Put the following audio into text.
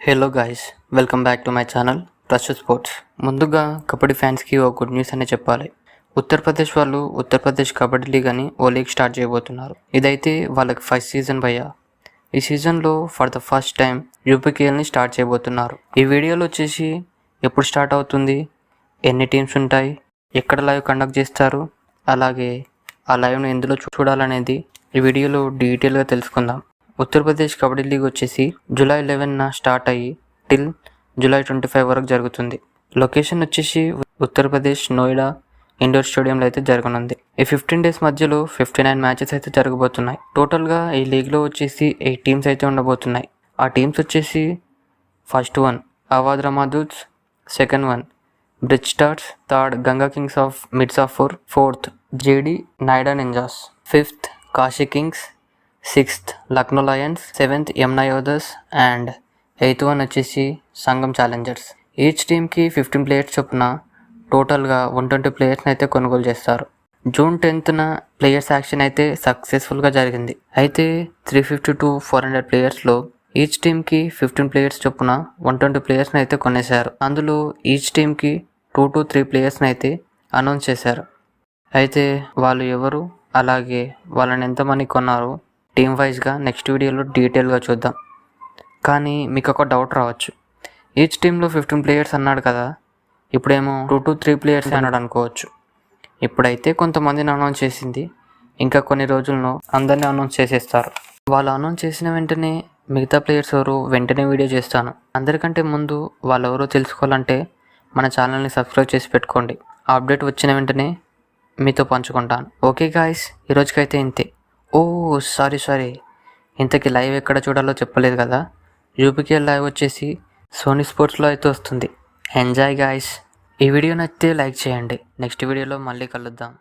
Hello guys, welcome back to my channel rush sports. ముందుగా కబడ్డీ ఫ్యాన్స్కి ఓ good news అనే చెప్పాలి. ఉత్తరప్రదేశ్ వాళ్ళు ఉత్తరప్రదేశ్ కబడ్డీ లీగ్ అని ఓ లీగ్ స్టార్ట్ చేయబోతున్నారు. ఇదైతే వాళ్ళకి ఫస్ట్ సీజన్ భయ్యా. ఈ సీజన్లో ఫర్ ద ఫస్ట్ టైం యూపీకేఎల్ని స్టార్ట్ చేయబోతున్నారు. ఈ వీడియోలో వచ్చేసి ఎప్పుడు స్టార్ట్ అవుతుంది, ఎన్ని టీమ్స్ ఉంటాయి, ఎక్కడ లైవ్ కండక్ట్ చేస్తారు, అలాగే ఆ లైవ్ను ఎందులో చూడాలనేది ఈ వీడియోలో డీటెయిల్గా తెలుసుకుందాం. ఉత్తరప్రదేశ్ కబడ్డీ లీగ్ వచ్చేసి జూలై 11న స్టార్ట్ అయ్యి టిల్ జూలై 25 వరకు జరుగుతుంది. లొకేషన్ వచ్చేసి ఉత్తరప్రదేశ్ నోయిడా ఇండోర్ స్టేడియంలో అయితే జరగనుంది. ఈ 15 డేస్ మధ్యలో 59 మ్యాచెస్ అయితే జరగబోతున్నాయి. టోటల్గా ఈ లీగ్లో వచ్చేసి 8 టీమ్స్ అయితే ఉండబోతున్నాయి. ఆ టీమ్స్ వచ్చేసి first one Awadh Ramdoots, second one bridge stars, third Ganga kings of Mirzapur, fourth జేడి Noida ninjas, fifth Kashi kings, sixth Lucknow lions, seventh Yamuna Yoddhas and eighth one వచ్చేసి సంగం ఛాలెంజర్స్. ఈచ్ టీమ్కి 15 ప్లేయర్స్ చొప్పున టోటల్గా 120 ప్లేయర్స్ని అయితే కొనుగోలు చేస్తారు. జూన్ 10న ప్లేయర్స్ యాక్షన్ అయితే సక్సెస్ఫుల్గా జరిగింది. అయితే 350 to 400 ప్లేయర్స్లో ఈచ్ టీమ్కి 15 ప్లేయర్స్ చొప్పున 120 ప్లేయర్స్ని అయితే కొనేశారు. అందులో ఈచ్ టీమ్కి 2 to 3 ప్లేయర్స్ని అయితే అనౌన్స్ చేశారు. అయితే వాళ్ళు ఎవరు, అలాగే వాళ్ళని ఎంతమంది కొన్నారు టీమ్ వైజ్గా నెక్స్ట్ వీడియోలో డీటెయిల్గా చూద్దాం. కానీ మీకు ఒక డౌట్ రావచ్చు, ఈచ్ టీంలో 15 ప్లేయర్స్ అన్నాడు కదా, ఇప్పుడేమో 2 to 3 ప్లేయర్స్ అన్నాడు అనుకోవచ్చు. ఇప్పుడైతే కొంతమందిని అనౌన్స్ చేసింది, ఇంకా కొన్ని రోజుల్లో అందరినీ అనౌన్స్ చేసేస్తారు. వాళ్ళు అనౌన్స్ చేసిన వెంటనే మిగతా ప్లేయర్స్ ఎవరు వెంటనే వీడియో చేస్తాను. అందరికంటే ముందు వాళ్ళు ఎవరో తెలుసుకోవాలంటే మన ఛానల్ని సబ్స్క్రైబ్ చేసి పెట్టుకోండి. ఆ అప్డేట్ వచ్చిన వెంటనే మీతో పంచుకుంటాను. ఓకే గాయస్, ఈరోజుకైతే ఇంతే. ఓ సారీ, ఇంతకీ లైవ్ ఎక్కడ చూడాలో చెప్పలేదు కదా. యూపీకేఎల్ లైవ్ వచ్చేసి సోనీ స్పోర్ట్స్లో అయితే వస్తుంది. Enjoy guys. ఈ వీడియో నచ్చితే లైక్ చేయండి. నెక్స్ట్ వీడియోలో మళ్ళీ కలుద్దాం.